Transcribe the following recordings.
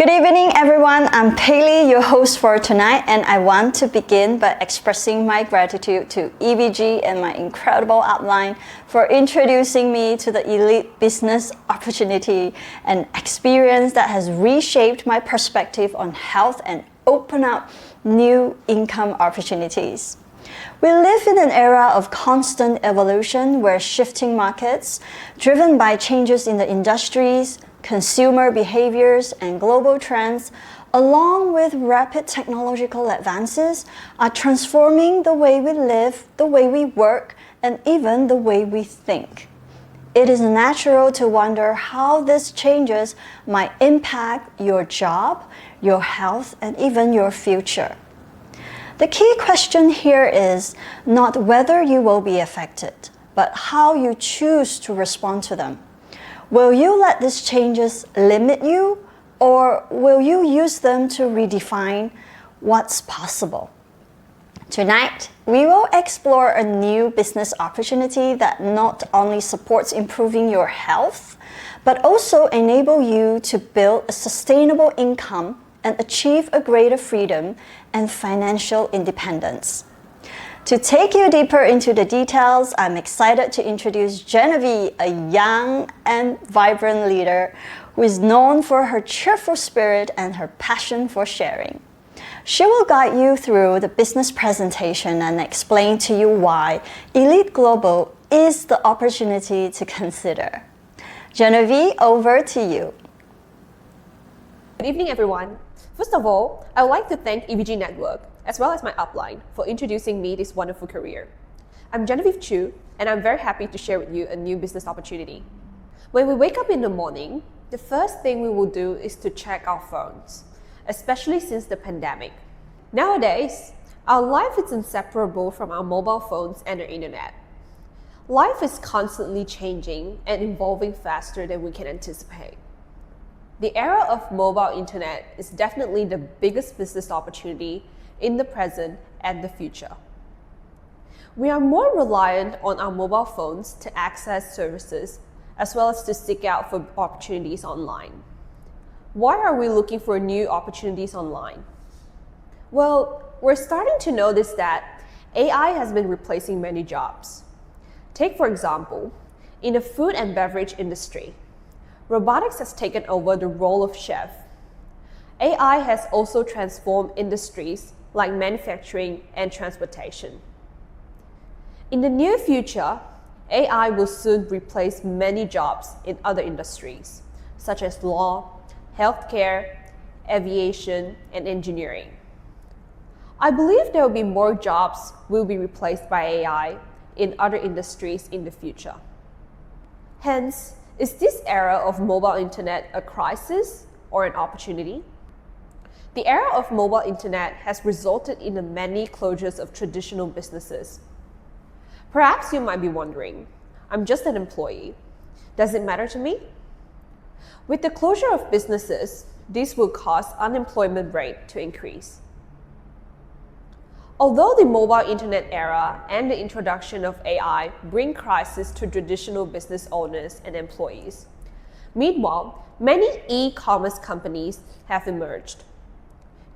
Good evening, everyone. I'm Paylee, your host for tonight, and I want to begin by expressing my gratitude to EBG and my incredible upline for introducing me to the elite business opportunity and experience that has reshaped my perspective on health and opened up new income opportunities. We live in an era of constant evolution where shifting markets, driven by changes in the industries, consumer behaviors, and global trends, along with rapid technological advances, are transforming the way we live, the way we work, and even the way we think. It is natural to wonder how these changes might impact your job, your health, and even your future. The key question here is not whether you will be affected, but how you choose to respond to them. Will you let these changes limit you, or will you use them to redefine what's possible? Tonight, we will explore a new business opportunity that not only supports improving your health, but also enable you to build a sustainable income and achieve a greater freedom and financial independence. To take you deeper into the details, I'm excited to introduce Genevieve, a young and vibrant leader who is known for her cheerful spirit and her passion for sharing. She will guide you through the business presentation and explain to you why Elite Global is the opportunity to consider. Genevieve, over to you. Good evening, everyone. First of all, I would like to thank EBG Network, as well as my upline, for introducing me this wonderful career. I'm Genevieve Chu, and I'm very happy to share with you a new business opportunity. When we wake up in the morning, the first thing we will do is to check our phones, especially since the pandemic. Nowadays, our life is inseparable from our mobile phones and the internet. Life is constantly changing and evolving faster than we can anticipate. The era of mobile internet is definitely the biggest business opportunity in the present and the future. We are more reliant on our mobile phones to access services as well as to seek out for opportunities online. Why are we looking for new opportunities online? Well, we're starting to notice that AI has been replacing many jobs. Take, for example, in the food and beverage industry, robotics has taken over the role of chef. AI has also transformed industries like manufacturing and transportation. In the near future, AI will soon replace many jobs in other industries, such as law, healthcare, aviation, and engineering. I believe there will be more jobs will be replaced by AI in other industries in the future. Hence, is this era of mobile internet a crisis or an opportunity? The era of mobile internet has resulted in the many closures of traditional businesses. Perhaps you might be wondering, I'm just an employee. Does it matter to me? With the closure of businesses, this will cause unemployment rate to increase. Although the mobile internet era and the introduction of AI bring crisis to traditional business owners and employees, meanwhile, many e-commerce companies have emerged.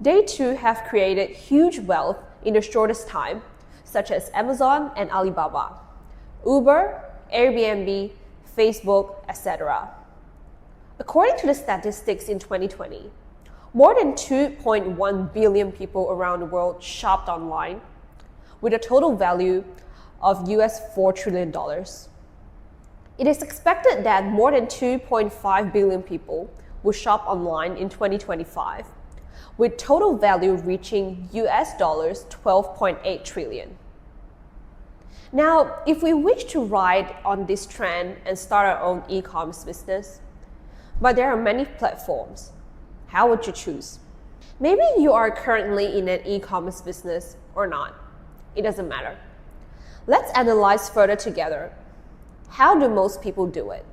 They too have created huge wealth in the shortest time, such as Amazon and Alibaba, Uber, Airbnb, Facebook, etc. According to the statistics in 2020, more than 2.1 billion people around the world shopped online, with a total value of US $4 trillion. It is expected that more than 2.5 billion people will shop online in 2025, with total value reaching US dollars 12.8 trillion. Now, if we wish to ride on this trend and start our own e-commerce business, but there are many platforms, how would you choose? Maybe you are currently in an e-commerce business or not. It doesn't matter. Let's analyze further together. How do most people do it?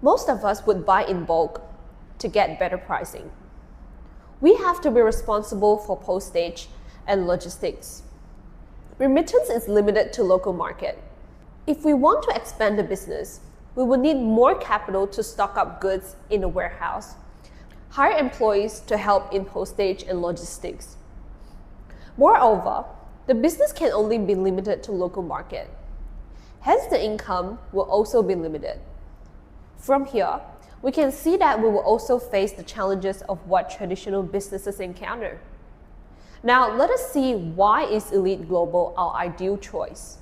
Most of us would buy in bulk to get better pricing. We have to be responsible for postage and logistics. Remittance is limited to local market. If we want to expand the business, we will need more capital to stock up goods in a warehouse, hire employees to help in postage and logistics. Moreover, the business can only be limited to local market. Hence, the income will also be limited. From here, we can see that we will also face the challenges of what traditional businesses encounter. Now, let us see why is Elite Global our ideal choice.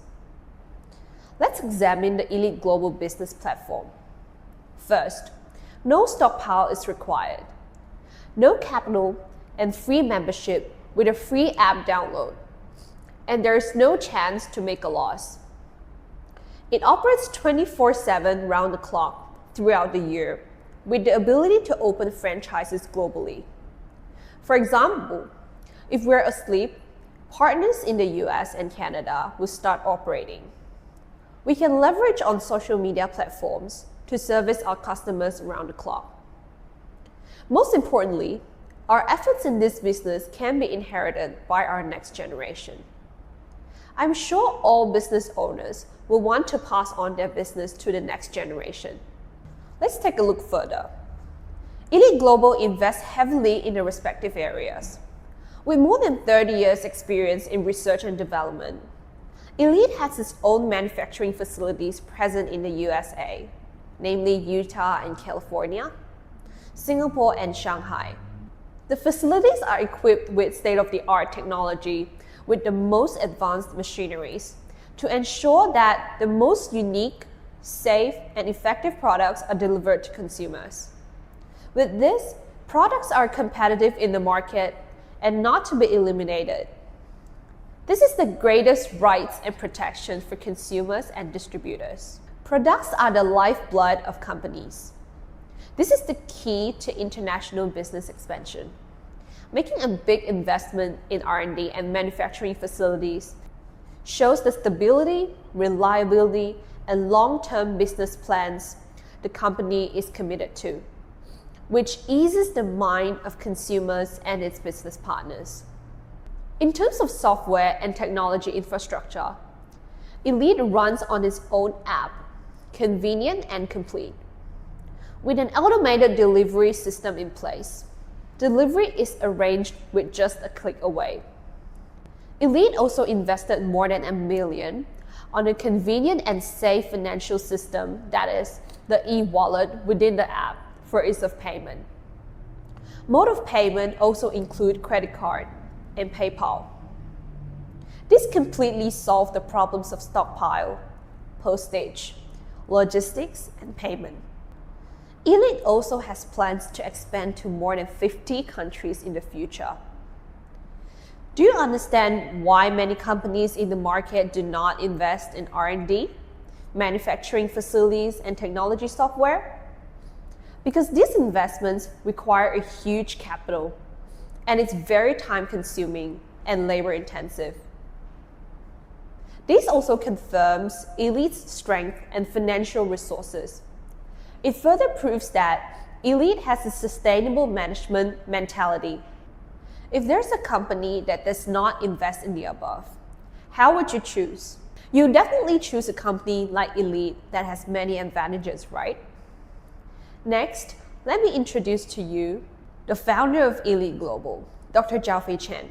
Let's examine the Elite Global business platform. First, no stockpile is required. No capital and free membership with a free app download. And there is no chance to make a loss. It operates 24/7 round the clock throughout the year with the ability to open franchises globally. For example, if we're asleep, partners in the US and Canada will start operating. We can leverage on social media platforms to service our customers around the clock. Most importantly, our efforts in this business can be inherited by our next generation. I'm sure all business owners will want to pass on their business to the next generation. Let's take a look further. Elite Global invests heavily in the respective areas. With more than 30 years experience in research and development, Elite has its own manufacturing facilities present in the USA, namely Utah and California, Singapore and Shanghai. The facilities are equipped with state-of-the-art technology with the most advanced machineries to ensure that the most unique, safe, and effective products are delivered to consumers. With this, products are competitive in the market and not to be eliminated. This is the greatest rights and protection for consumers and distributors. Products are the lifeblood of companies. This is the key to international business expansion. Making a big investment in R&D and manufacturing facilities shows the stability, reliability, and long-term business plans the company is committed to, which eases the mind of consumers and its business partners. In terms of software and technology infrastructure, Elite runs on its own app, convenient and complete. With an automated delivery system in place, delivery is arranged with just a click away. Elite also invested more than $1 million on a convenient and safe financial system, that is, the e-wallet within the app for ease of payment. Mode of payment also include credit card and PayPal. This completely solved the problems of stockpile, postage, logistics, and payment. Elite also has plans to expand to more than 50 countries in the future. Do you understand why many companies in the market do not invest in R&D, manufacturing facilities, and technology software? Because these investments require a huge capital, and it's very time-consuming and labor-intensive. This also confirms Elite's strength and financial resources. It further proves that Elite has a sustainable management mentality. If there's a company that does not invest in the above, how would you choose? You definitely choose a company like Elite that has many advantages, right? Next, let me introduce to you the founder of Elite Global, Dr. Jiafei Chen.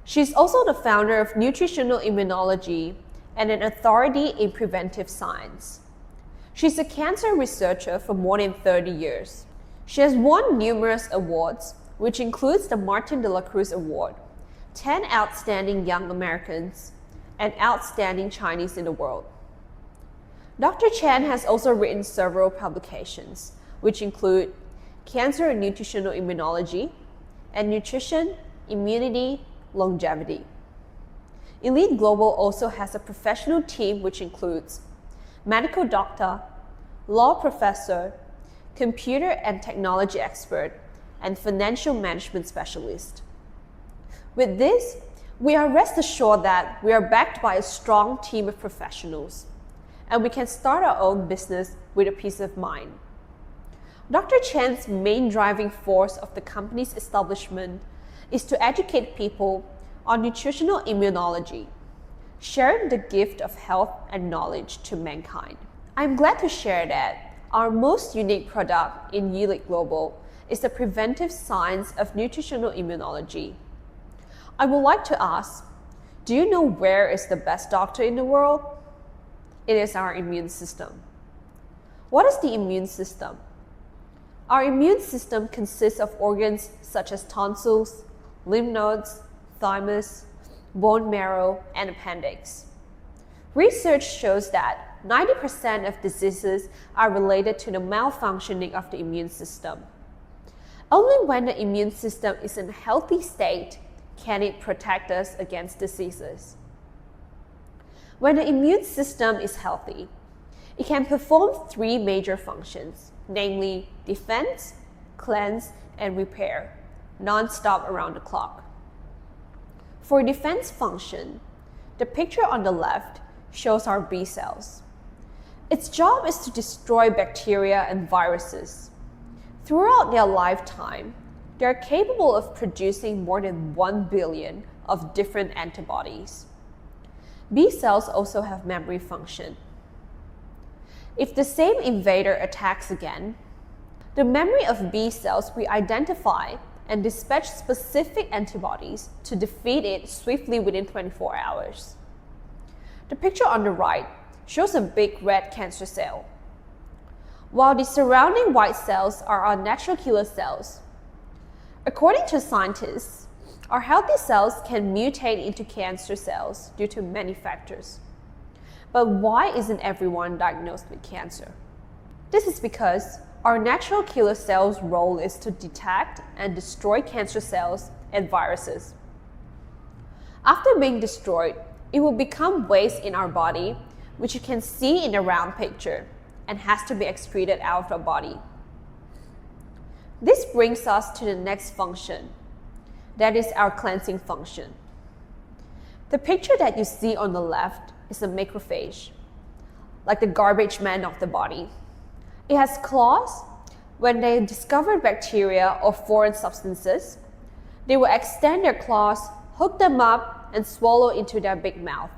She's also the founder of Nutritional Immunology and an authority in preventive science. She's a cancer researcher for more than 30 years. She has won numerous awards, which includes the Martin de la Cruz Award, 10 Outstanding Young Americans, and Outstanding Chinese in the World. Dr. Chen has also written several publications, which include Cancer and Nutritional Immunology, and Nutrition, Immunity, Longevity. Elite Global also has a professional team which includes medical doctor, law professor, computer and technology expert, and financial management specialist. With this, we are rest assured that we are backed by a strong team of professionals, and we can start our own business with a peace of mind. Dr. Chen's main driving force of the company's establishment is to educate people on nutritional immunology, sharing the gift of health and knowledge to mankind. I'm glad to share that our most unique product in Elite Global is the preventive science of nutritional immunology. I would like to ask, do you know where is the best doctor in the world? It is our immune system. What is the immune system? Our immune system consists of organs such as tonsils, lymph nodes, thymus, bone marrow, and appendix. Research shows that 90% of diseases are related to the malfunctioning of the immune system. Only when the immune system is in a healthy state can it protect us against diseases. When the immune system is healthy, it can perform three major functions, namely defense, cleanse, and repair, non-stop around the clock. For defense function, the picture on the left shows our B cells. Its job is to destroy bacteria and viruses. Throughout their lifetime, they are capable of producing more than 1 billion of different antibodies. B cells also have memory function. If the same invader attacks again, the memory of B cells will identify and dispatch specific antibodies to defeat it swiftly within 24 hours. The picture on the right shows a big red cancer cell. While the surrounding white cells are our natural killer cells, according to scientists, our healthy cells can mutate into cancer cells due to many factors. But why isn't everyone diagnosed with cancer? This is because our natural killer cells' role is to detect and destroy cancer cells and viruses. After being destroyed, it will become waste in our body, which you can see in the round picture, and has to be excreted out of our body. This brings us to the next function, that is our cleansing function. The picture that you see on the left is a macrophage, like the garbage man of the body. It has claws. When they discover bacteria or foreign substances, they will extend their claws, hook them up, and swallow into their big mouth,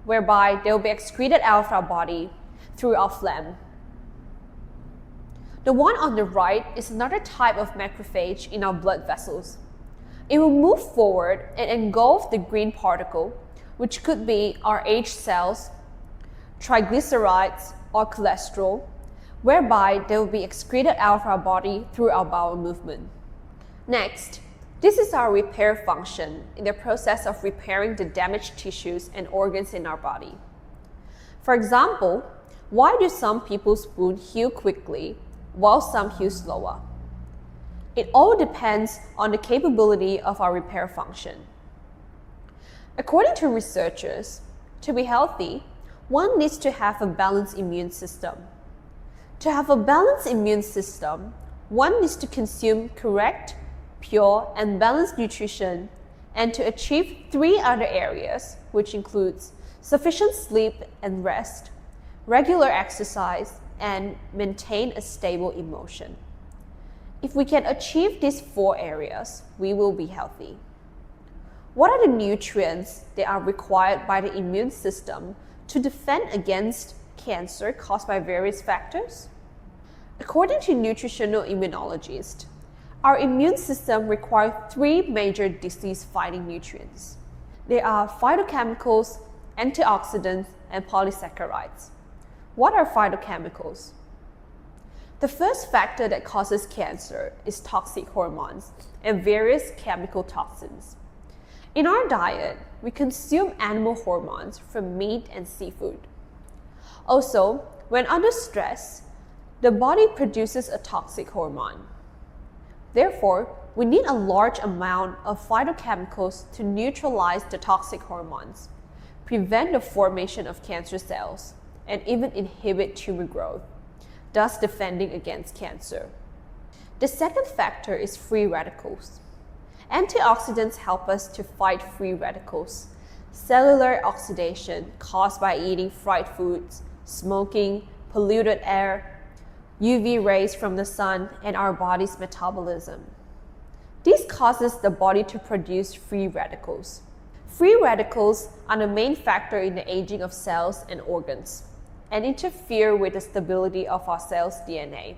whereby they will be excreted out of our body through our phlegm. The one on the right is another type of macrophage in our blood vessels. It will move forward and engulf the green particle, which could be our aged cells, triglycerides, or cholesterol, whereby they will be excreted out of our body through our bowel movement. Next, this is our repair function in the process of repairing the damaged tissues and organs in our body. For example, why do some people's wounds heal quickly while some heal slower? It all depends on the capability of our repair function. According to researchers, to be healthy, one needs to have a balanced immune system. To have a balanced immune system, one needs to consume correct, pure, and balanced nutrition, and to achieve three other areas, which includes sufficient sleep and rest, regular exercise, and maintain a stable emotion. If we can achieve these four areas, we will be healthy. What are the nutrients that are required by the immune system to defend against cancer caused by various factors? According to nutritional immunologists, our immune system requires three major disease-fighting nutrients. They are phytochemicals, antioxidants, and polysaccharides. What are phytochemicals? The first factor that causes cancer is toxic hormones and various chemical toxins. In our diet, we consume animal hormones from meat and seafood. Also, when under stress, the body produces a toxic hormone. Therefore, we need a large amount of phytochemicals to neutralize the toxic hormones, prevent the formation of cancer cells, and even inhibit tumor growth, thus defending against cancer. The second factor is free radicals. Antioxidants help us to fight free radicals, cellular oxidation caused by eating fried foods, smoking, polluted air, UV rays from the sun, and our body's metabolism. This causes the body to produce free radicals. Free radicals are the main factor in the aging of cells and organs and interfere with the stability of our cells' DNA.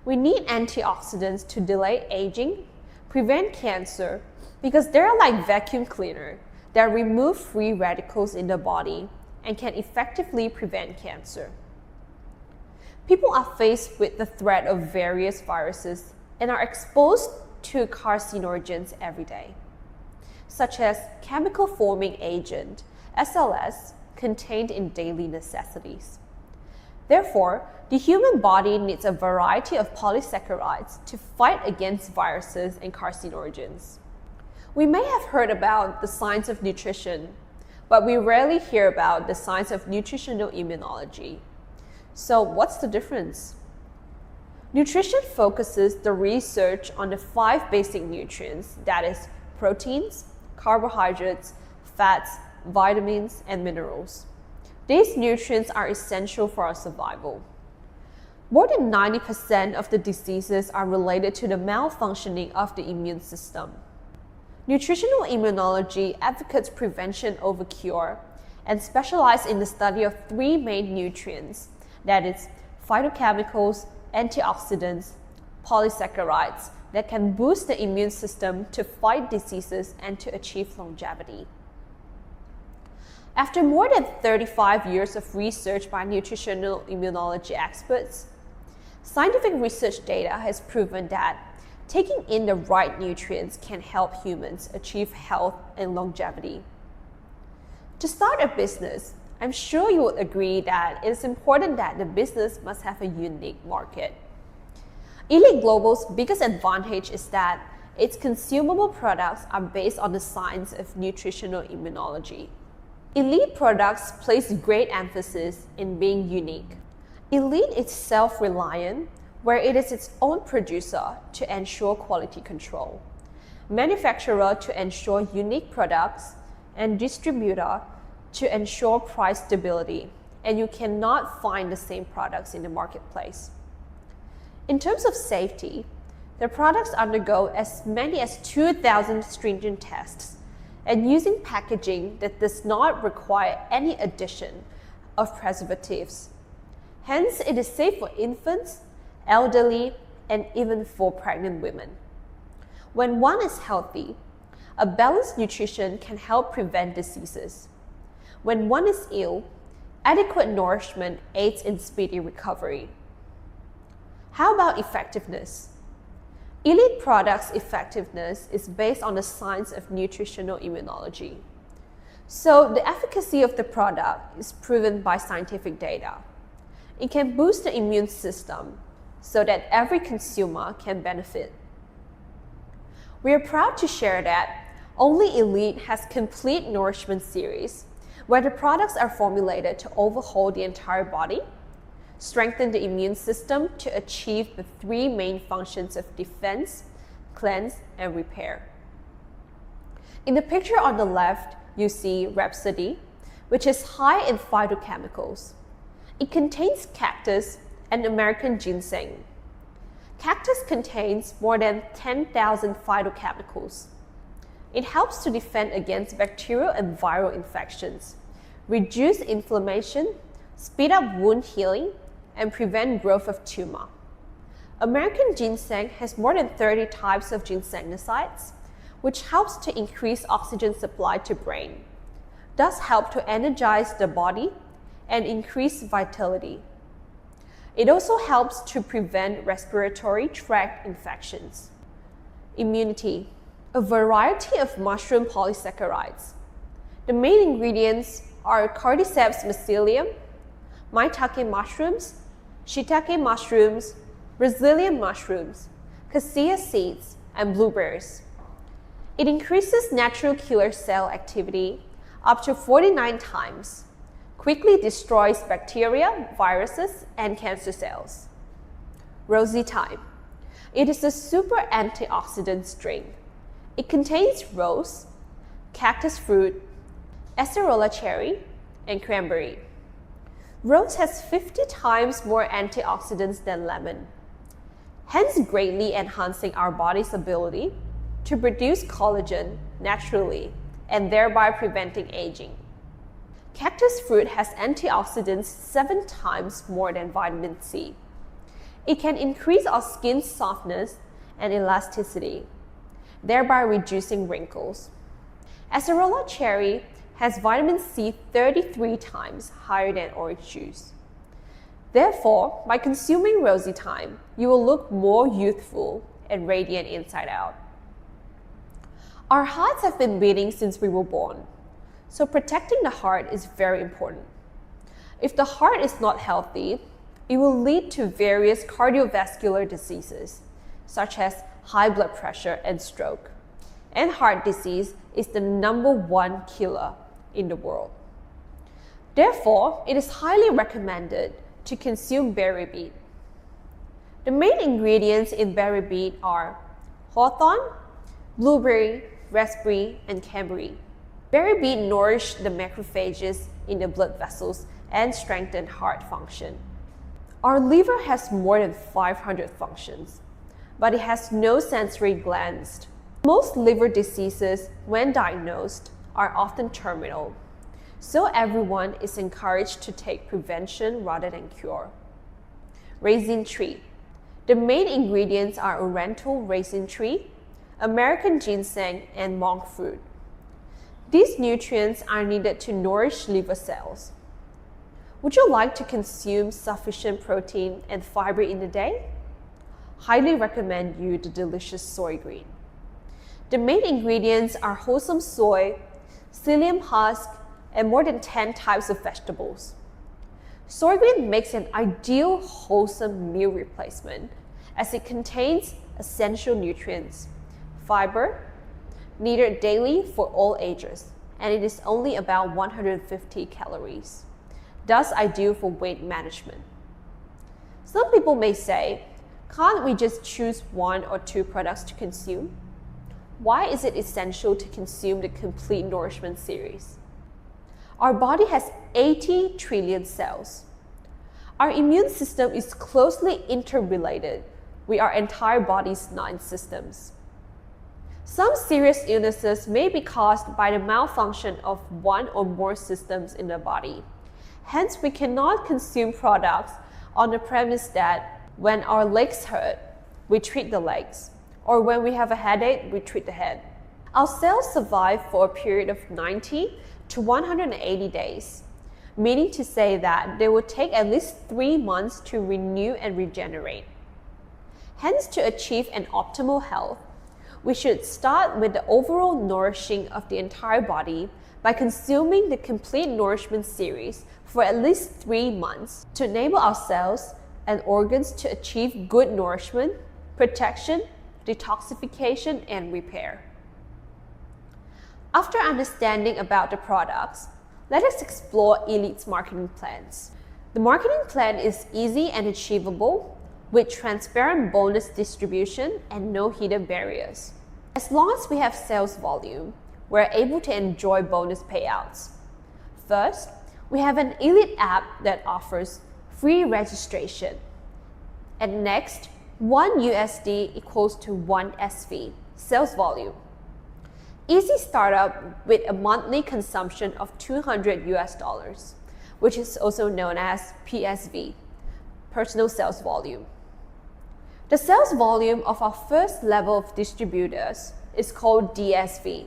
We need antioxidants to delay aging, prevent cancer, because they're like vacuum cleaner that remove free radicals in the body and can effectively prevent cancer. People are faced with the threat of various viruses and are exposed to carcinogens every day, such as chemical forming agent, SLS, contained in daily necessities. Therefore, the human body needs a variety of polysaccharides to fight against viruses and carcinogens. We may have heard about the science of nutrition, but we rarely hear about the science of nutritional immunology. So what's the difference? Nutrition focuses the research on the 5 basic nutrients, that is, proteins, carbohydrates, fats, vitamins, and minerals. These nutrients are essential for our survival. More than 90% of the diseases are related to the malfunctioning of the immune system. Nutritional immunology advocates prevention over cure and specializes in the study of 3 main nutrients, that is, phytochemicals, antioxidants, polysaccharides that can boost the immune system to fight diseases and to achieve longevity. After more than 35 years of research by nutritional immunology experts, scientific research data has proven that taking in the right nutrients can help humans achieve health and longevity. To start a business, I'm sure you would agree that it is important that the business must have a unique market. Elite Global's biggest advantage is that its consumable products are based on the science of nutritional immunology. Elite products place great emphasis in being unique. Elite is self-reliant, where it is its own producer to ensure quality control, manufacturer to ensure unique products, and distributor to ensure price stability, and you cannot find the same products in the marketplace. In terms of safety, the products undergo as many as 2,000 stringent tests and using packaging that does not require any addition of preservatives. Hence, it is safe for infants, elderly, and even for pregnant women. When one is healthy, a balanced nutrition can help prevent diseases. When one is ill, adequate nourishment aids in speedy recovery. How about effectiveness? Elite products' effectiveness is based on the science of nutritional immunology. So the efficacy of the product is proven by scientific data. It can boost the immune system so that every consumer can benefit. We are proud to share that only Elite has complete nourishment series, where the products are formulated to overhaul the entire body, strengthen the immune system to achieve the 3 main functions of defense, cleanse, and repair. In the picture on the left, you see Rhapsody, which is high in phytochemicals. It contains cactus and American ginseng. Cactus contains more than 10,000 phytochemicals. It helps to defend against bacterial and viral infections, reduce inflammation, speed up wound healing, and prevent growth of tumor. American ginseng has more than 30 types of ginsenosides, which helps to increase oxygen supply to brain, thus help to energize the body and increase vitality. It also helps to prevent respiratory tract infections. Immunity, a variety of mushroom polysaccharides. The main ingredients are Cordyceps mycelium, maitake mushrooms, shiitake mushrooms, Brazilian mushrooms, cassia seeds, and blueberries. It increases natural killer cell activity up to 49 times, quickly destroys bacteria, viruses, and cancer cells. Rosy thyme. It is a super antioxidant drink. It contains rose, cactus fruit, acerola cherry, and cranberry. Rose has 50 times more antioxidants than lemon, hence greatly enhancing our body's ability to produce collagen naturally and thereby preventing aging. Cactus fruit has antioxidants 7 times more than vitamin C. It can increase our skin's softness and elasticity, thereby reducing wrinkles. Acerola cherry has vitamin C 33 times higher than orange juice. Therefore, by consuming rosy thyme, you will look more youthful and radiant inside out. Our hearts have been beating since we were born, so protecting the heart is very important. If the heart is not healthy, it will lead to various cardiovascular diseases, such as high blood pressure and stroke. And heart disease is the #1 killer in the world. Therefore, it is highly recommended to consume berry beet. The main ingredients in berry beet are hawthorn, blueberry, raspberry, and cranberry. Berry beet nourish the macrophages in the blood vessels and strengthen heart function. Our liver has more than 500 functions, but it has no sensory glands. Most liver diseases, when diagnosed, are often terminal, so everyone is encouraged to take prevention rather than cure. Raisin tree. The main ingredients are oriental raisin tree, American ginseng, and monk fruit. These nutrients are needed to nourish liver cells. Would you like to consume sufficient protein and fiber in a day? Highly recommend you the delicious soy green. The main ingredients are wholesome soy, psyllium husk, and more than 10 types of vegetables. Soy green makes an ideal wholesome meal replacement as it contains essential nutrients, fiber, needed daily for all ages, and it is only about 150 calories, thus ideal for weight management. Some people may say, can't we just choose 1 or 2 products to consume? Why is it essential to consume the complete nourishment series? Our body has 80 trillion cells. Our immune system is closely interrelated with our entire body's 9 systems. Some serious illnesses may be caused by the malfunction of 1 or more systems in the body. Hence, we cannot consume products on the premise that when our legs hurt, we treat the legs, or when we have a headache, we treat the head. Our cells survive for a period of 90 to 180 days, meaning to say that they will take at least 3 months to renew and regenerate. Hence, to achieve an optimal health, we should start with the overall nourishing of the entire body by consuming the complete nourishment series for at least 3 months to enable our cells and organs to achieve good nourishment, protection, detoxification, and repair. After understanding about the products, let us explore Elite's marketing plans. The marketing plan is easy and achievable with transparent bonus distribution and no hidden barriers. As long as we have sales volume, we're able to enjoy bonus payouts. First, we have an Elite app that offers free registration. And next, 1 USD equals to 1 SV, sales volume. Easy startup with a monthly consumption of $200 US, which is also known as PSV, personal sales volume. The sales volume of our first level of distributors is called DSV,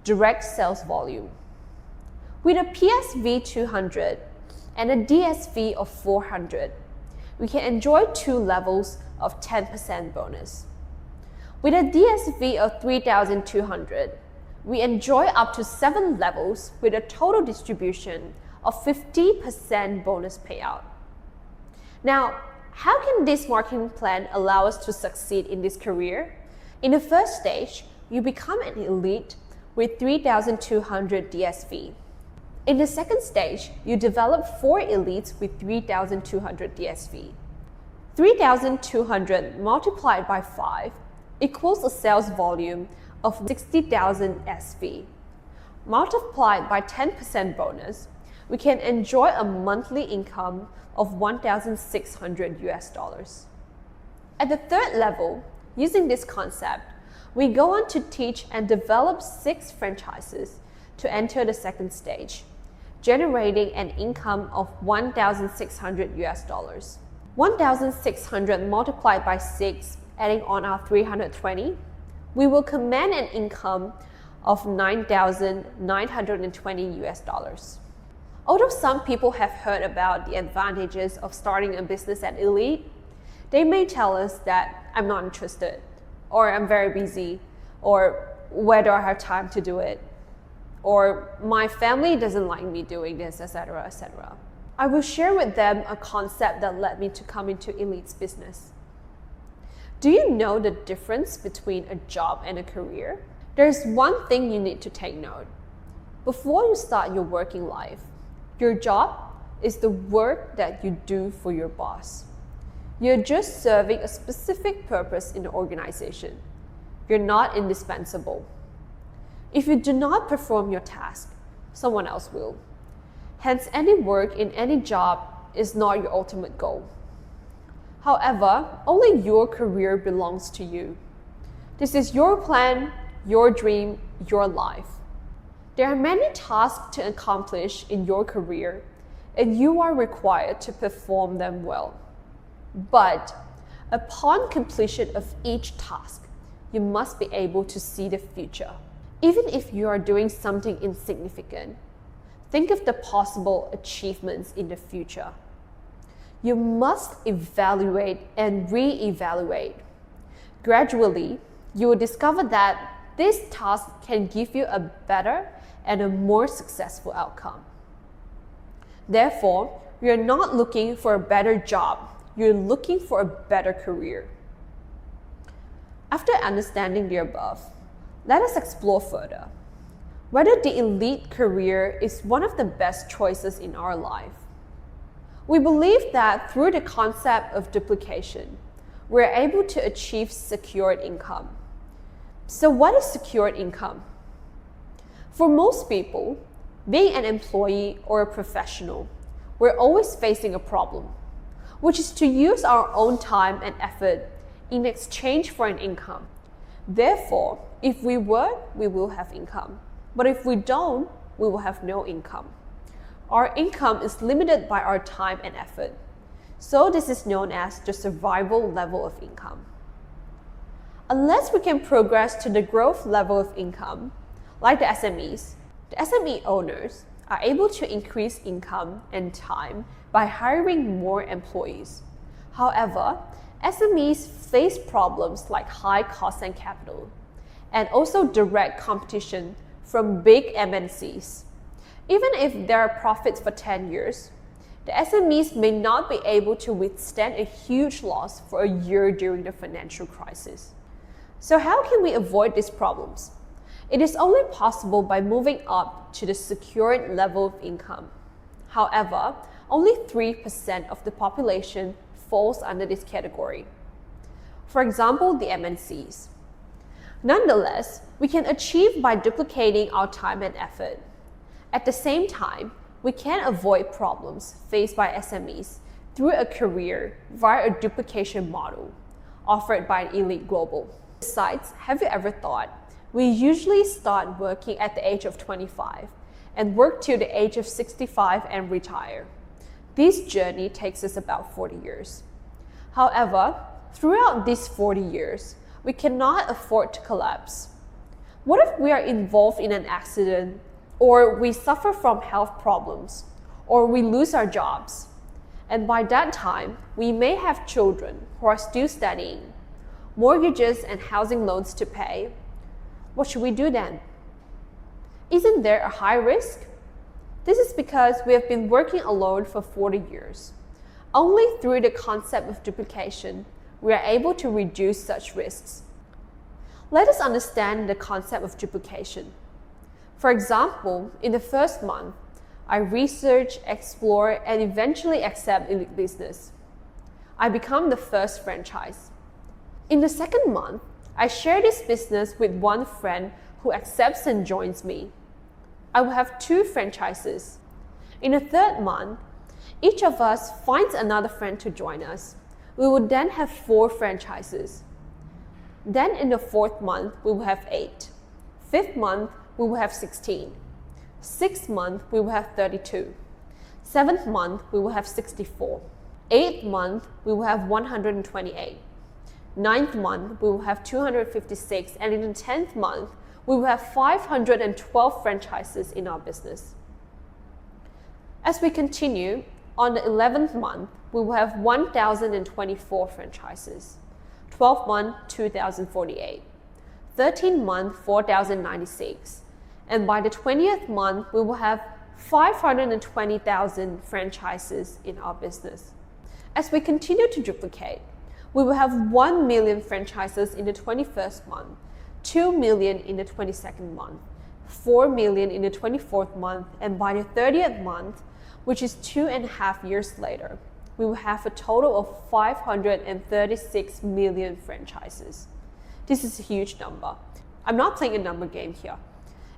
direct sales volume. With a PSV 200 and a DSV of 400, we can enjoy 2 levels of 10% bonus. With a DSV of 3,200, we enjoy up to 7 levels with a total distribution of 50% bonus payout. Now, how can this marketing plan allow us to succeed in this career? In the first stage, you become an elite with 3,200 DSV. In the second stage, you develop 4 elites with 3,200 DSV. 3,200 multiplied by 5 equals a sales volume of 60,000 SV. Multiplied by 10% bonus, we can enjoy a monthly income of 1,600 US. At the third level, using this concept, we go on to teach and develop 6 franchises to enter the second stage, generating an income of 1,600 US. 1,600 multiplied by 6, adding on our 320, we will command an income of 9,920 US dollars. Although some people have heard about the advantages of starting a business at Elite, they may tell us that I'm not interested, or I'm very busy, or where do I have time to do it, or my family doesn't like me doing this, etc., etc. I will share with them a concept that led me to come into Elite's business. Do you know the difference between a job and a career? There's one thing you need to take note. Before you start your working life, your job is the work that you do for your boss. You're just serving a specific purpose in the organization. You're not indispensable. If you do not perform your task, someone else will. Hence, any work in any job is not your ultimate goal. However, only your career belongs to you. This is your plan, your dream, your life. There are many tasks to accomplish in your career, and you are required to perform them well. But upon completion of each task, you must be able to see the future. Even if you are doing something insignificant, think of the possible achievements in the future. You must evaluate and re-evaluate. Gradually, you will discover that this task can give you a better and a more successful outcome. Therefore, you're not looking for a better job, you're looking for a better career. After understanding the above, let us explore further whether the elite career is one of the best choices in our life. We believe that through the concept of duplication, we're able to achieve secured income. So what is secured income? For most people, being an employee or a professional, we're always facing a problem, which is to use our own time and effort in exchange for an income. Therefore, if we work, we will have income. But if we don't, we will have no income. Our income is limited by our time and effort. So this is known as the survival level of income. Unless we can progress to the growth level of income, like the SMEs owners are able to increase income and time by hiring more employees. However, SMEs face problems like high costs and capital, and also direct competition from big MNCs. Even if there are profits for 10 years, the SMEs may not be able to withstand a huge loss for a year during the financial crisis. So how can we avoid these problems? It is only possible by moving up to the secured level of income. However, only 3% of the population falls under this category. For example, the MNCs. Nonetheless, we can achieve by duplicating our time and effort. At the same time, we can avoid problems faced by SMEs through a career via a duplication model offered by Elite Global. Besides, have you ever thought, we usually start working at the age of 25 and work till the age of 65 and retire. This journey takes us about 40 years. However, throughout these 40 years, we cannot afford to collapse. What if we are involved in an accident, or we suffer from health problems, or we lose our jobs? And by that time, we may have children who are still studying, mortgages and housing loans to pay. What should we do then? Isn't there a high risk? This is because we have been working alone for 40 years. Only through the concept of duplication, we are able to reduce such risks. Let us understand the concept of duplication. For example, in the first month, I research, explore, and eventually accept Elite Business. I become the first franchise. In the second month, I share this business with one friend who accepts and joins me. I will have 2 franchises. In the third month, each of us finds another friend to join us. We will then have 4 franchises. Then in the fourth month, we will have 8. Fifth month, we will have 16. Sixth month, we will have 32. Seventh month, we will have 64. 8th month, we will have 128. 9th month, we will have 256. And in the 10th month, we will have 512 franchises in our business. As we continue, on the 11th month, we will have 1,024 franchises. 12th month, 2,048. 13th month, 4,096. And by the 20th month, we will have 520,000 franchises in our business. As we continue to duplicate, we will have 1 million franchises in the 21st month, 2 million in the 22nd month, 4 million in the 24th month, and by the 30th month, which is 2.5 years later, we will have a total of 536 million franchises. This is a huge number. I'm not playing a number game here.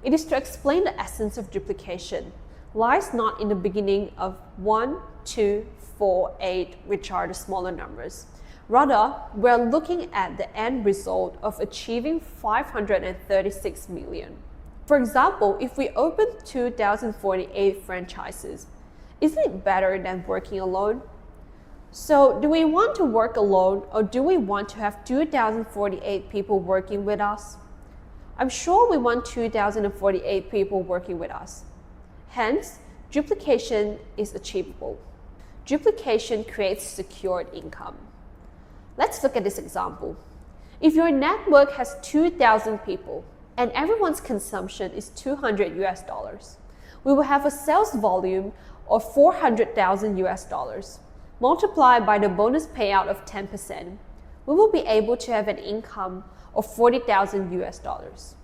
It is to explain the essence of duplication lies not in the beginning of 1, 2, 4, 8, which are the smaller numbers. Rather, we're looking at the end result of achieving 536 million. For example, if we open 2,048 franchises, isn't it better than working alone? So, do we want to work alone, or do we want to have 2,048 people working with us? I'm sure we want 2,048 people working with us. Hence, duplication is achievable. Duplication creates secured income. Let's look at this example. If your network has 2,000 people and everyone's consumption is $200, we will have a sales volume of 400,000 US dollars. Multiplied by the bonus payout of 10%, we will be able to have an income of 40,000 US dollars.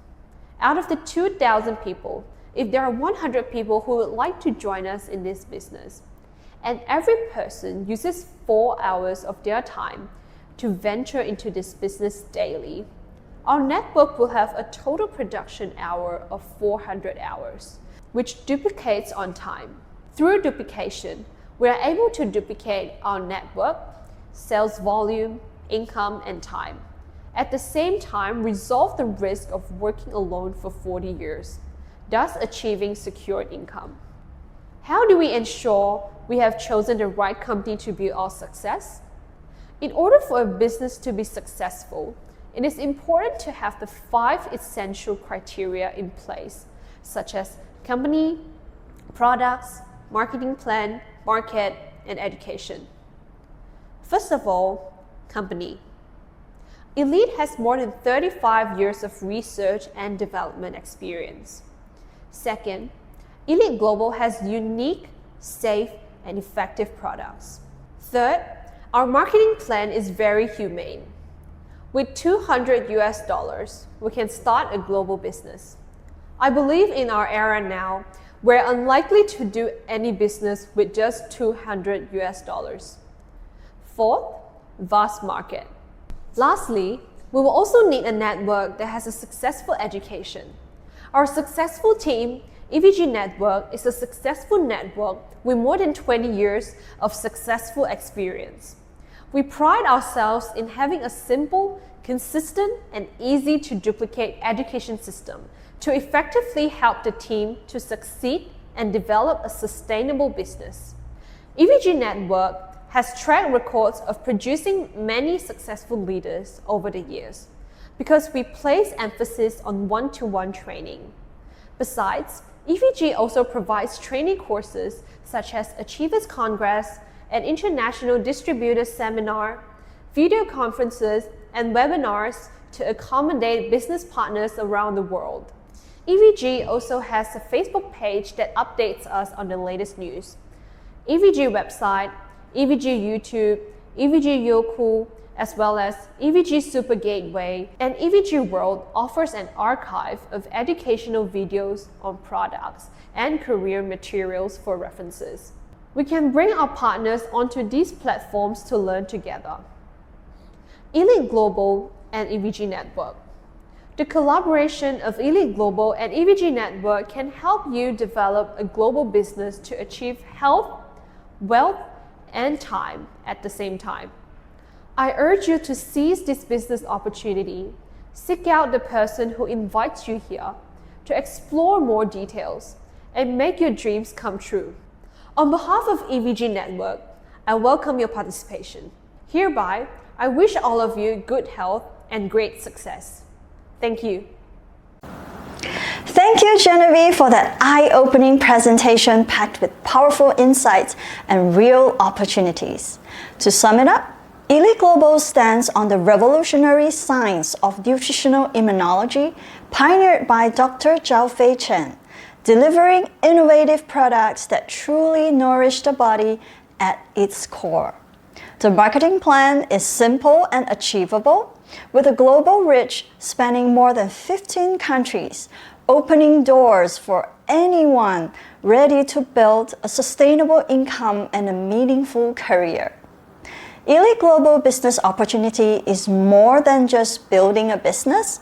Out of the 2,000 people, if there are 100 people who would like to join us in this business, and every person uses 4 hours of their time to venture into this business daily, our network will have a total production hour of 400 hours, which duplicates on time. Through duplication, we are able to duplicate our network, sales volume, income, and time. At the same time, resolve the risk of working alone for 40 years, thus achieving secured income. How do we ensure we have chosen the right company to build our success? In order for a business to be successful, it is important to have the 5 essential criteria in place, such as company, products, marketing plan, market, and education. First of all, company. Elite has more than 35 years of research and development experience. Second, Elite Global has unique, safe, and effective products. Third, our marketing plan is very humane. With $200, we can start a global business. I believe in our era now, we're unlikely to do any business with just $200. Fourth, vast market. Lastly, we will also need a network that has a successful education. Our successful team, EVG Network, is a successful network with more than 20 years of successful experience. We pride ourselves in having a simple, consistent, and easy to duplicate education system to effectively help the team to succeed and develop a sustainable business. EVG Network has track records of producing many successful leaders over the years because we place emphasis on one-to-one training. Besides, EVG also provides training courses such as Achievers Congress, an international distributor seminar, video conferences, and webinars to accommodate business partners around the world. EVG also has a Facebook page that updates us on the latest news. EVG website, EVG YouTube, EVG Yoku, as well as EVG Super Gateway and EVG World offers an archive of educational videos on products and career materials for references. We can bring our partners onto these platforms to learn together. Elite Global and EVG Network. The collaboration of Elite Global and EVG Network can help you develop a global business to achieve health, wealth, and time at the same time. I urge you to seize this business opportunity, seek out the person who invites you here to explore more details and make your dreams come true. On behalf of EVG Network, I welcome your participation. Hereby, I wish all of you good health and great success. Thank you. Thank you, Genevieve, for that eye-opening presentation packed with powerful insights and real opportunities. To sum it up, Elite Global stands on the revolutionary science of nutritional immunology pioneered by Dr. Zhao Fei Chen, delivering innovative products that truly nourish the body at its core. The marketing plan is simple and achievable, with a global reach spanning more than 15 countries, opening doors for anyone ready to build a sustainable income and a meaningful career. Elite Global Business Opportunity is more than just building a business.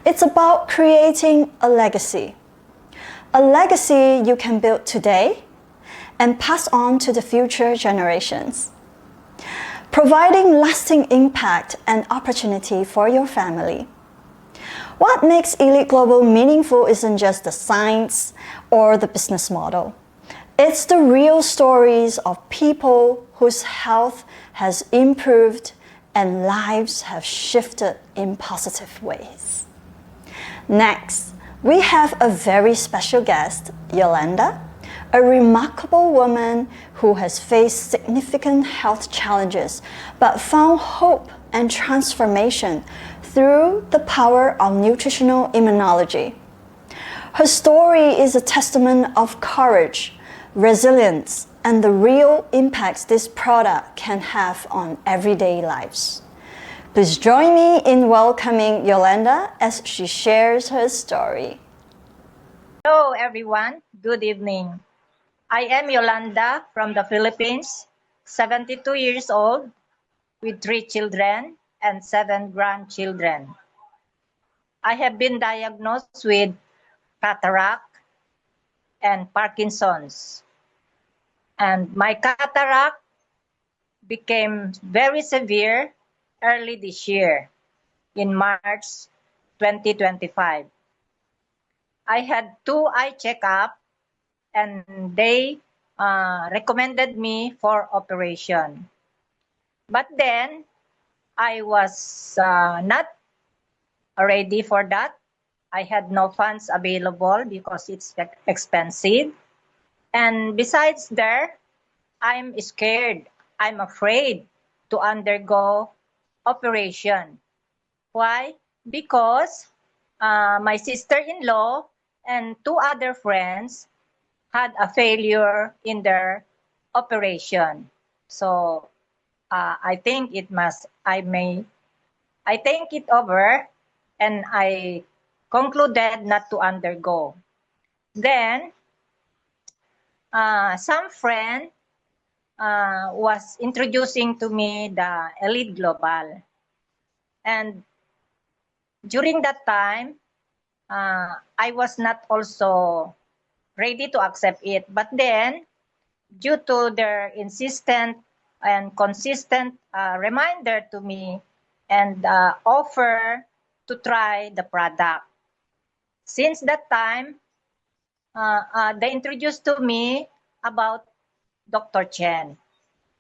It's about creating a legacy. A legacy you can build today and pass on to the future generations, providing lasting impact and opportunity for your family. What makes Elite Global meaningful isn't just the science or the business model. It's the real stories of people whose health has improved and lives have shifted in positive ways. Next, we have a very special guest, Yolanda, a remarkable woman who has faced significant health challenges but found hope and transformation through the power of nutritional immunology. Her story is a testament of courage, resilience, and the real impacts this product can have on everyday lives. Please join me in welcoming Yolanda as she shares her story. Hello everyone, good evening. I am Yolanda from the Philippines, 72 years old, with 3 children and 7 grandchildren. I have been diagnosed with cataract and Parkinson's. And my cataract became very severe early this year, in March 2025. I had 2 eye checkups and they recommended me for operation. But then I was not ready for that. I had no funds available because it's expensive. And besides there, I'm scared. I'm afraid to undergo operation. Why? Because my sister-in-law and 2 other friends had a failure in their operation. So I think I think it over and I concluded not to undergo. Then some friend was introducing to me the Elite Global. And during that time, I was not also ready to accept it. But then, due to their insistent and consistent reminder to me and offer to try the product. Since that time, they introduced to me about Dr. Chen.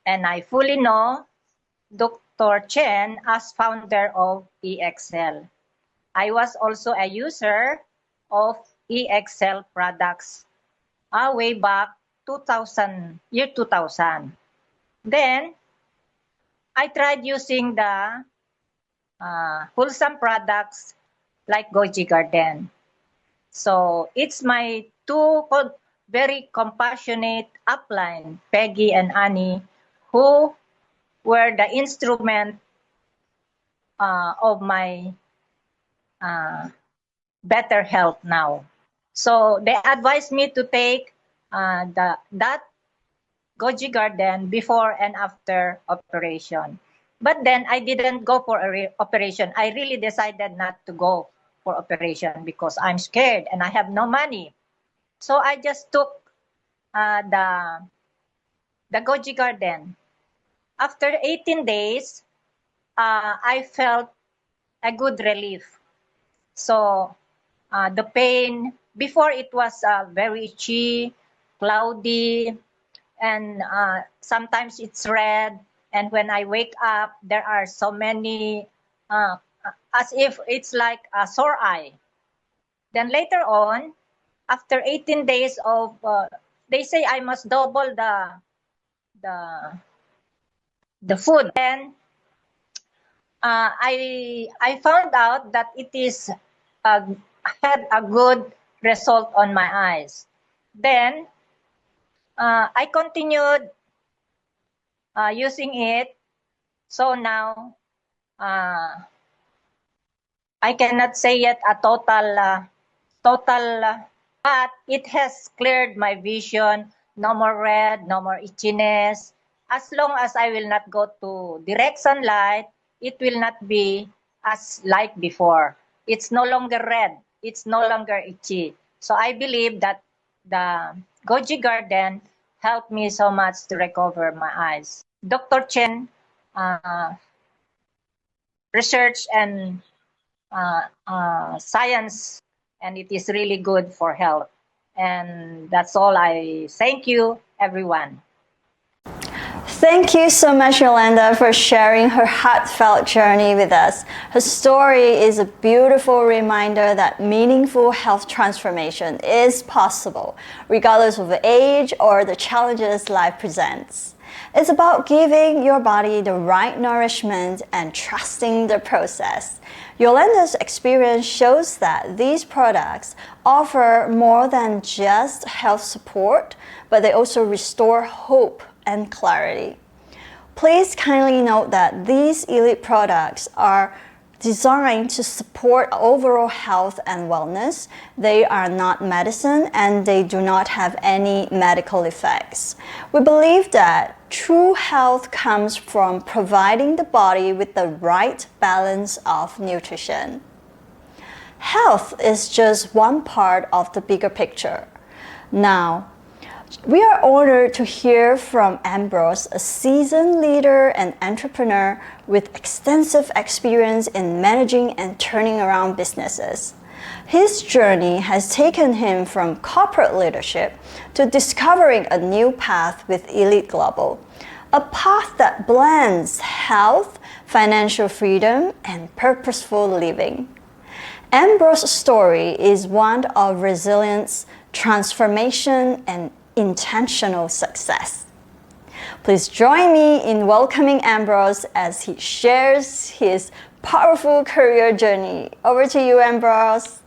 And I fully know Dr. Chen as founder of EXL. I was also a user of EXL products way back 2000. Then, I tried using the wholesome products like Goji Garden. So, it's my 2 very compassionate upline, Peggy and Annie, who were the instrument of my better health now. So they advised me to take that Goji Garden before and after operation. But then I didn't go for operation. I really decided not to go for operation because I'm scared and I have no money. So I just took the Goji Garden. After 18 days, I felt a good relief. So the pain, before it was very itchy, cloudy, and sometimes it's red. And when I wake up, there are so many, as if it's like a sore eye. Then later on, after 18 days of, they say I must double the food. Then I found out that it is had a good result on my eyes. Then I continued using it. So now I cannot say yet a total, but it has cleared my vision. No more red, no more itchiness. As long as I will not go to direct sunlight, it will not be as like before. It's no longer red. It's no longer itchy. So I believe that the Goji Garden helped me so much to recover my eyes. Dr. Chen research and science, and it is really good for health. And that's all. I thank you, everyone. Thank you so much, Yolanda, for sharing her heartfelt journey with us. Her story is a beautiful reminder that meaningful health transformation is possible, regardless of the age or the challenges life presents. It's about giving your body the right nourishment and trusting the process. Yolanda's experience shows that these products offer more than just health support, but they also restore hope and clarity. Please kindly note that these elite products are designed to support overall health and wellness. They are not medicine and they do not have any medical effects. We believe that true health comes from providing the body with the right balance of nutrition. Health is just one part of the bigger picture. Now, we are honored to hear from Ambrose, a seasoned leader and entrepreneur with extensive experience in managing and turning around businesses. His journey has taken him from corporate leadership to discovering a new path with Elite Global, a path that blends health, financial freedom, and purposeful living. Ambrose's story is one of resilience, transformation, and intentional success. Please join me in welcoming Ambrose as he shares his powerful career journey. Over to you, Ambrose.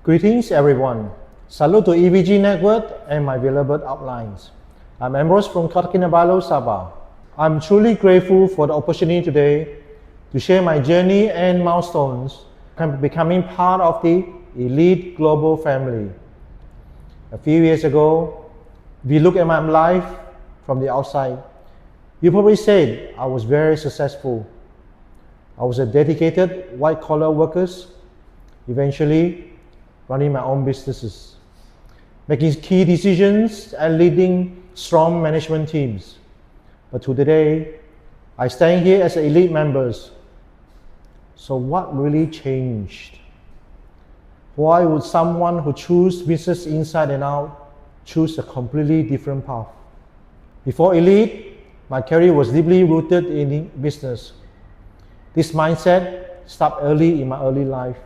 Greetings, everyone. Salute to EVG Network and my beloved uplines. I'm Ambrose from Kota Kinabalu, Sabah. I'm truly grateful for the opportunity today to share my journey and milestones becoming part of the Elite Global family. A few years ago, if you look at my life from the outside, you probably said I was very successful. I was a dedicated white-collar worker, eventually running my own businesses, making key decisions and leading strong management teams. But today, I stand here as elite members. So what really changed? Why would someone who chooses business inside and out choose a completely different path? Before Elite, my career was deeply rooted in business. This mindset started early in my early life.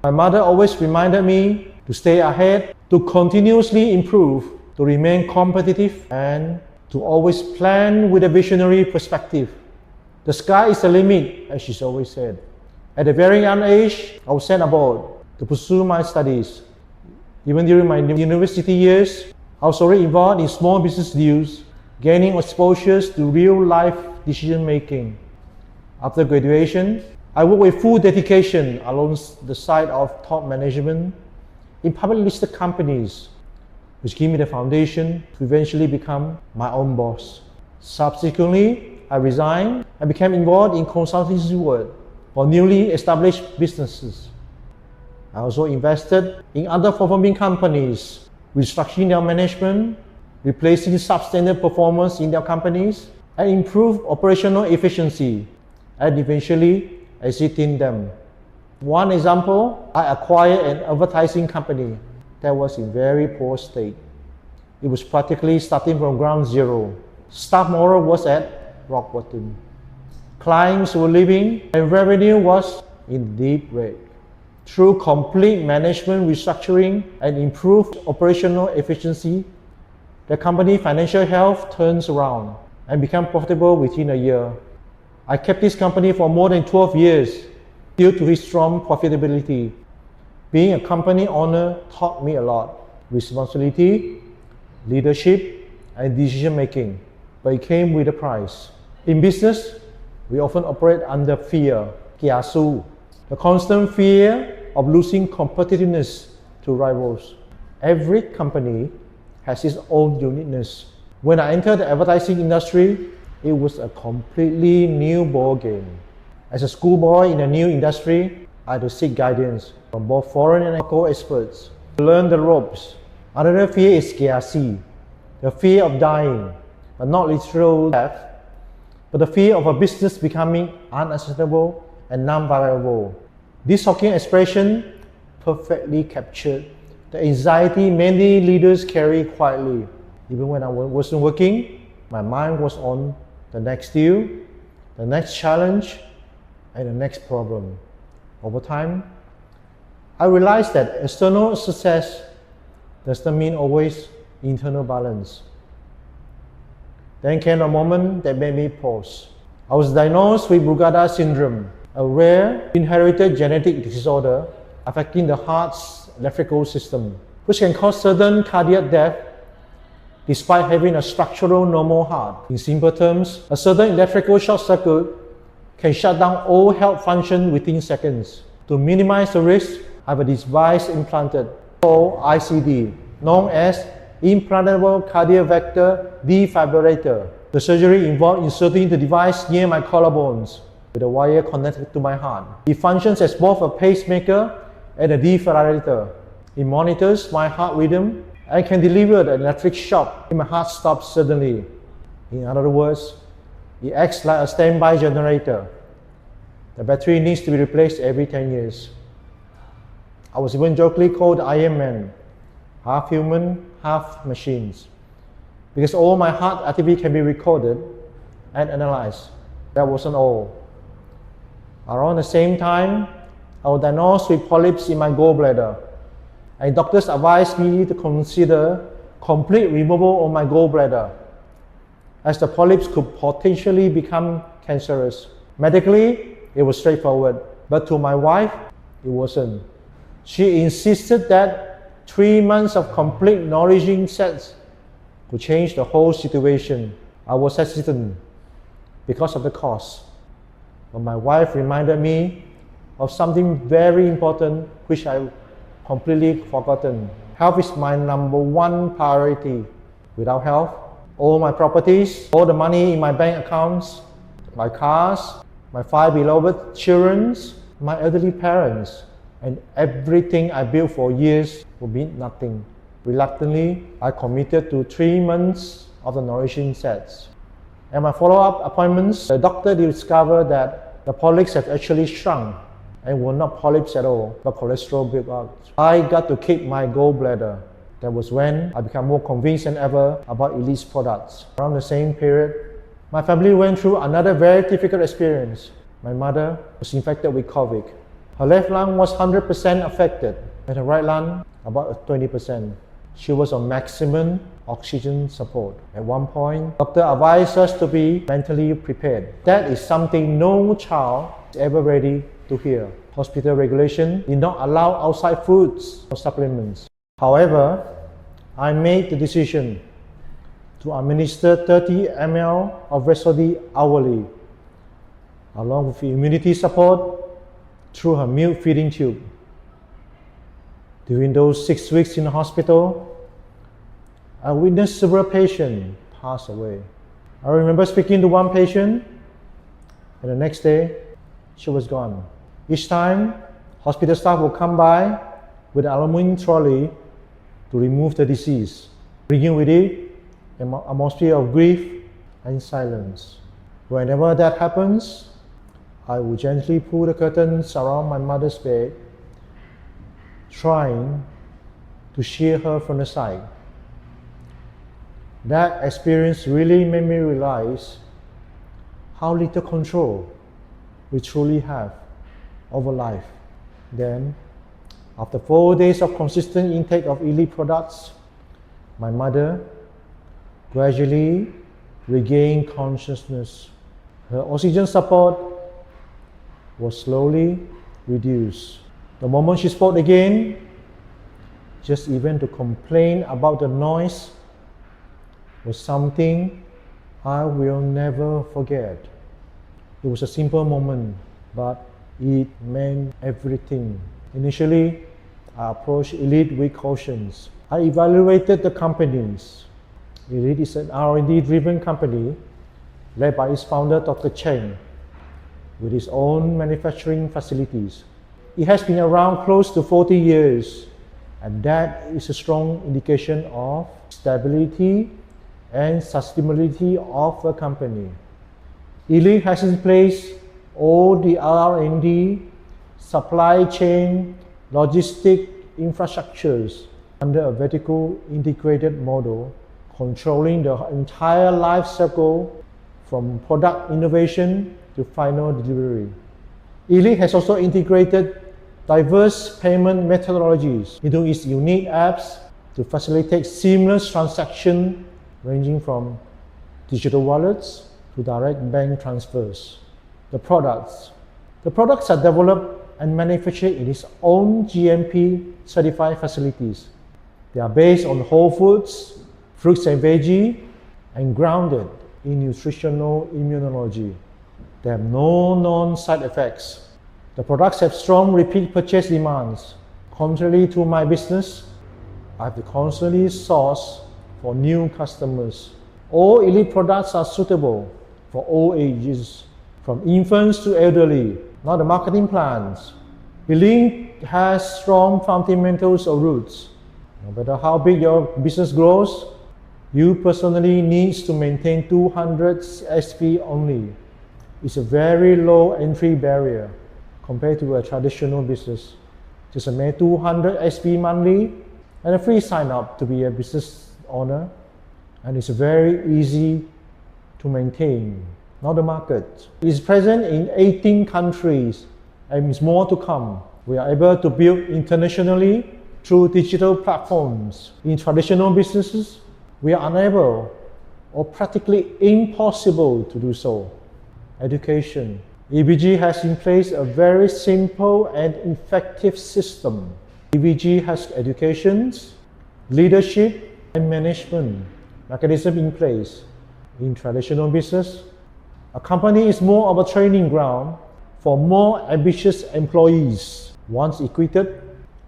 My mother always reminded me to stay ahead, to continuously improve, to remain competitive, and to always plan with a visionary perspective. The sky is the limit, as she's always said. At a very young age, I was sent abroad to pursue my studies. Even during my university years, I was already involved in small business deals, gaining exposures to real-life decision-making. After graduation, I worked with full dedication alongside the side of top management in publicly listed companies, which gave me the foundation to eventually become my own boss. Subsequently, I resigned and became involved in consultancy work for newly established businesses. I also invested in underperforming companies, restructuring their management, replacing substandard performance in their companies, and improve operational efficiency, and eventually exiting them. One example, I acquired an advertising company that was in very poor state. It was practically starting from ground zero. Staff morale was at rock bottom. Clients were leaving and revenue was in deep red. Through complete management restructuring and improved operational efficiency, the company's financial health turns around and became profitable within a year. I kept this company for more than 12 years due to its strong profitability. Being a company owner taught me a lot: responsibility, leadership, and decision making, but it came with a price. In business, we often operate under fear, kiasu, the constant fear of losing competitiveness to rivals. Every company has its own uniqueness. When I entered the advertising industry, it was a completely new ballgame. As a schoolboy in a new industry, I had to seek guidance from both foreign and local experts to learn the ropes. Another fear is kiasi, the fear of dying, but not literal death, but the fear of a business becoming unacceptable and non-viable. This Hokkien expression perfectly captured the anxiety many leaders carry quietly. Even when I wasn't working, my mind was on the next deal, the next challenge, and the next problem. Over time, I realized that external success does not mean always internal balance. Then came a moment that made me pause. I was diagnosed with Brugada syndrome, a rare inherited genetic disorder affecting the heart's electrical system, which can cause sudden cardiac death despite having a structural normal heart. In simple terms, a sudden electrical short circuit can shut down all health function within seconds. To minimize the risk, I have a device implanted called ICD, known as implantable cardiac vector defibrillator. The surgery involved inserting the device near my collarbones with a wire connected to my heart. It functions as both a pacemaker and a defibrillator. It monitors my heart rhythm and can deliver the electric shock if my heart stops suddenly. In other words, it acts like a standby generator. The battery needs to be replaced every 10 years. I was even jokingly called Iron Man, half human, half machines, because all my heart activity can be recorded and analyzed. That wasn't all. Around the same time, I was diagnosed with polyps in my gallbladder, and doctors advised me to consider complete removal of my gallbladder, as the polyps could potentially become cancerous. Medically, it was straightforward, but to my wife, it wasn't. She insisted that 3 months of complete nourishing sex could change the whole situation. I was hesitant because of the cost, but my wife reminded me of something very important which I completely forgotten. Health is my number one priority. Without health, all my properties, all the money in my bank accounts, my cars, my 5 beloved children, my elderly parents, and everything I built for years would mean nothing. Reluctantly, I committed to 3 months of the nourishing sets. At my follow-up appointments, the doctor discovered that the polyps have actually shrunk and were not polyps at all, but cholesterol buildup. I got to keep my gallbladder. That was when I became more convinced than ever about Elite's products. Around the same period, my family went through another very difficult experience. My mother was infected with COVID. Her left lung was 100% affected, and her right lung about 20%. She was on maximum oxygen support. At one point, doctor advised us to be mentally prepared. That is something no child is ever ready to hear. Hospital regulation did not allow outside foods or supplements. However, I made the decision to administer 30 ml of Resodi hourly, along with immunity support through her milk feeding tube. During those 6 weeks in the hospital, I witnessed several patients pass away. I remember speaking to one patient, and the next day, she was gone. Each time, hospital staff will come by with an aluminum trolley to remove the deceased, bringing with it an atmosphere of grief and silence. Whenever that happens, I will gently pull the curtains around my mother's bed, trying to shield her from the sight. That experience really made me realize how little control we truly have over life. Then, after 4 days of consistent intake of elite products, my mother gradually regained consciousness. Her oxygen support was slowly reduced. The moment she spoke again, just even to complain about the noise was something I will never forget. It was a simple moment, but it meant everything. Initially, I approached Elite with cautions. I evaluated the companies. Elite is an R&D-driven company led by its founder, Dr. Cheng, with its own manufacturing facilities. It has been around close to 40 years, and that is a strong indication of stability and sustainability of the company. Elite has in place all the R&D, supply chain, logistic infrastructures under a vertical integrated model, controlling the entire life cycle from product innovation to final delivery. Elite has also integrated diverse payment methodologies into its unique apps to facilitate seamless transaction ranging from digital wallets to direct bank transfers. The products are developed and manufactured in its own GMP certified facilities. They are based on whole foods, fruits and veggies, and grounded in nutritional immunology. They have no known side effects. The products have strong repeat purchase demands. Contrary to my business, I have to constantly source for new customers. All Elite products are suitable for all ages, from infants to elderly. Now the marketing plans. Elite has strong fundamentals or roots. No matter how big your business grows, you personally need to maintain 200 SP only. It's a very low entry barrier compared to a traditional business. Just a 200 SP monthly and a free sign up to be a business owner, and it's very easy to maintain. Now the market is present in 18 countries and is more to come. We are able to build internationally through digital platforms. In traditional businesses, we are unable or practically impossible to do so. Education. EVG has in place a very simple and effective system. EVG has education, leadership, and management mechanism in place. In traditional business, a company is more of a training ground for more ambitious employees. Once equipped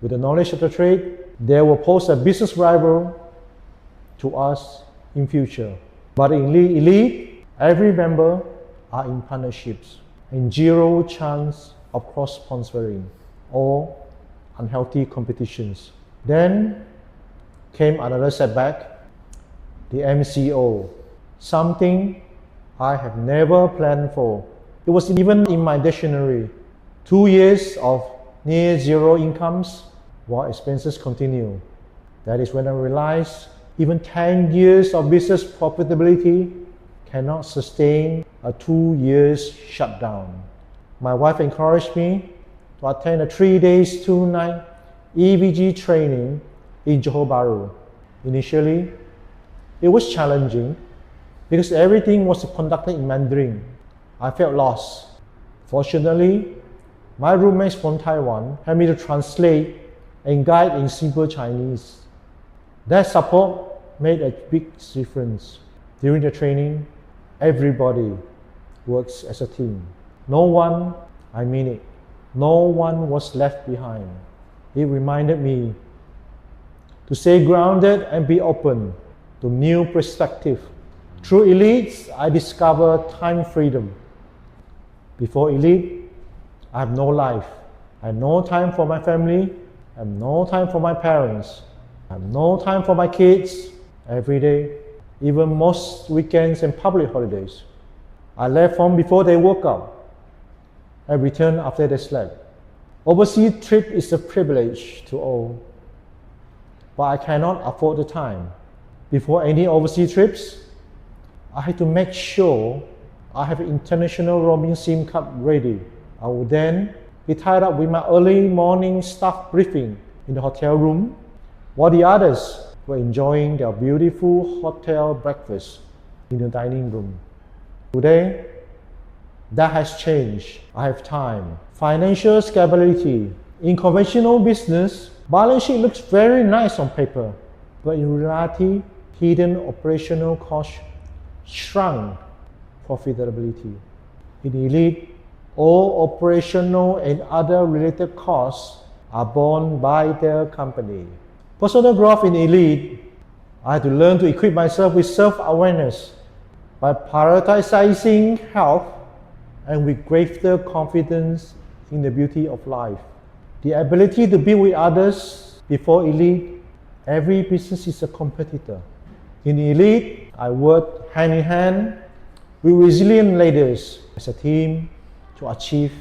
with the knowledge of the trade, they will pose a business rival to us in future. But in Elite, every member are in partnerships and zero chance of cross-sponsoring or unhealthy competitions. Then came another setback, the MCO, something I have never planned for. It was even in my dictionary. 2 years of near zero incomes while expenses continue. That is when I realized even 10 years of business profitability cannot sustain a 2 years shutdown. My wife encouraged me to attend a 3 days, 2 night EVG training in Johor Bahru. Initially, it was challenging because everything was conducted in Mandarin. I felt lost. Fortunately, my roommates from Taiwan helped me to translate and guide in simple Chinese. That support made a big difference. During the training, everybody works as a team. No one, I mean it, no one was left behind. It reminded me to stay grounded and be open to new perspective. Through Elite, I discovered time freedom. Before Elite, I have no life. I have no time for my family. I have no time for my parents. I have no time for my kids. Every day, even most weekends and public holidays, I left home before they woke up. I returned after they slept. Overseas trip is a privilege to all, but I cannot afford the time. Before any overseas trips, I had to make sure I have an international roaming SIM card ready. I would then be tied up with my early morning staff briefing in the hotel room, while the others were enjoying their beautiful hotel breakfast in the dining room. Today, that has changed. I have time, financial stability. In conventional business, balance sheet looks very nice on paper, but in reality, hidden operational costs shrunk profitability. In Elite, all operational and other related costs are borne by the company. Personal growth in Elite, I had to learn to equip myself with self-awareness by prioritizing health and with greater confidence in the beauty of life. The ability to be with others. Before Elite, every business is a competitor. In Elite, I work hand in hand with resilient leaders as a team to achieve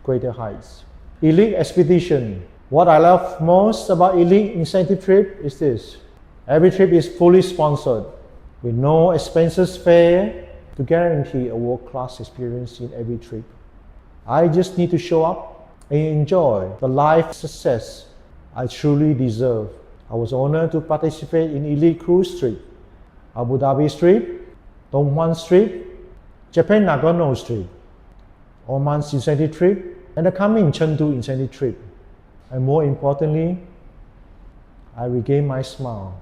greater heights. Elite Expedition. What I love most about Elite Incentive Trip is this. Every trip is fully sponsored with no expenses fare to guarantee a world-class experience in every trip. I just need to show up and enjoy the life success I truly deserve. I was honored to participate in Elite Cruise Trip, Abu Dhabi Trip, Dongguan Trip, Japan Nagano Trip, Oman's Incentive Trip, and the coming Chengdu Incentive Trip. And more importantly, I regained my smile.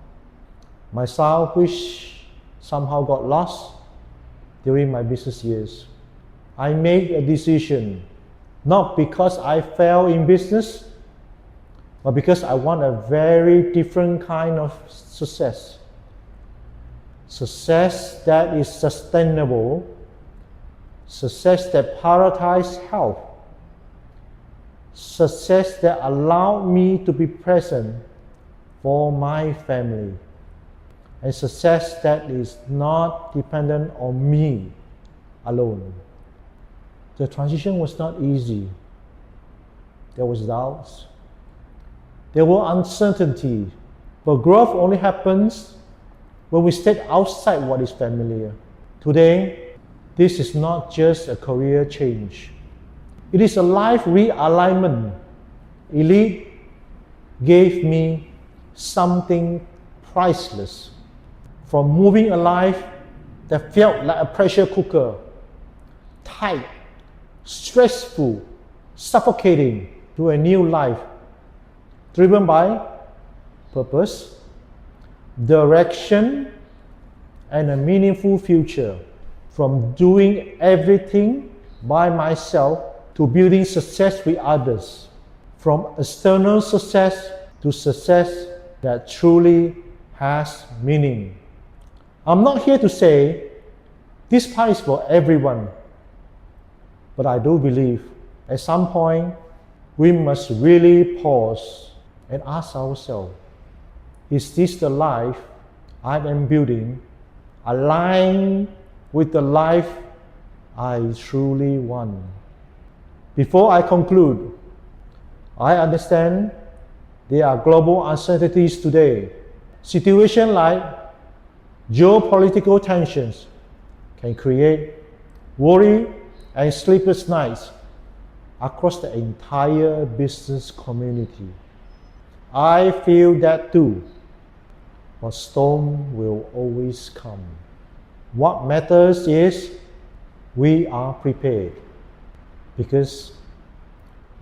My style, which somehow got lost during my business years. I made a decision, not because I failed in business, but because I want a very different kind of success. Success that is sustainable, success that prioritizes health, success that allowed me to be present for my family, and success that is not dependent on me alone. The transition was not easy. There was doubts. There were uncertainty. But growth only happens when we step outside what is familiar. Today, this is not just a career change. It is a life realignment. Elite gave me something priceless. From moving a life that felt like a pressure cooker, tight, stressful, suffocating, to a new life driven by purpose, direction, and a meaningful future. From doing everything by myself to building success with others. From external success to success that truly has meaning. I'm not here to say this path is for everyone, but I do believe at some point we must really pause and ask ourselves, is this the life I am building aligned with the life I truly want? Before I conclude, I understand there are global uncertainties today. Situations like geopolitical tensions can create worry and sleepless nights across the entire business community. I feel that too, but storm will always come. What matters is we are prepared, because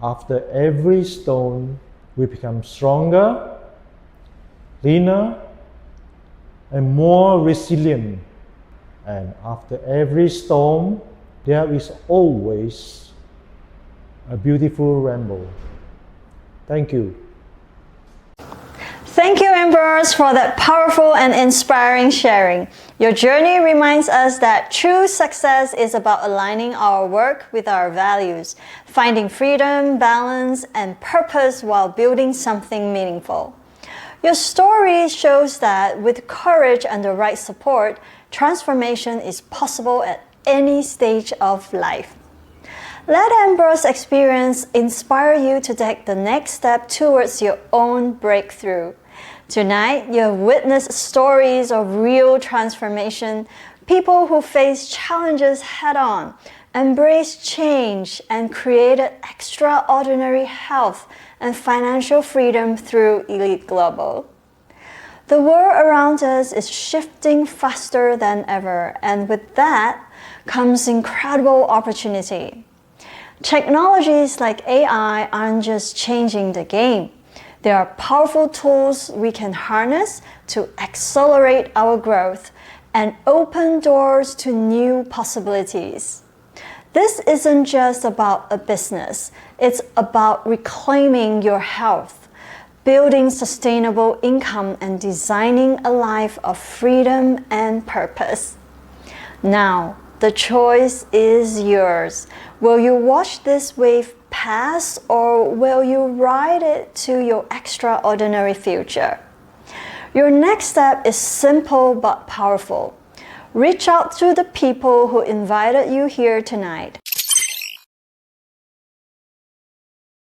after every storm, we become stronger, leaner, and more resilient. And after every storm, there is always a beautiful rainbow. Thank you. Thank you, Ambrose, for that powerful and inspiring sharing. Your journey reminds us that true success is about aligning our work with our values, finding freedom, balance, and purpose while building something meaningful. Your story shows that with courage and the right support, transformation is possible at any stage of life. Let Ambrose's experience inspire you to take the next step towards your own breakthrough. Tonight, you have witnessed stories of real transformation, people who face challenges head-on, embraced change, and created extraordinary health and financial freedom through Elite Global. The world around us is shifting faster than ever, and with that comes incredible opportunity. Technologies like AI aren't just changing the game. They are powerful tools we can harness to accelerate our growth and open doors to new possibilities. This isn't just about a business, it's about reclaiming your health, building sustainable income, and designing a life of freedom and purpose. Now, the choice is yours. Will you watch this wave pass, or will you ride it to your extraordinary future? Your next step is simple but powerful. Reach out to the people who invited you here tonight.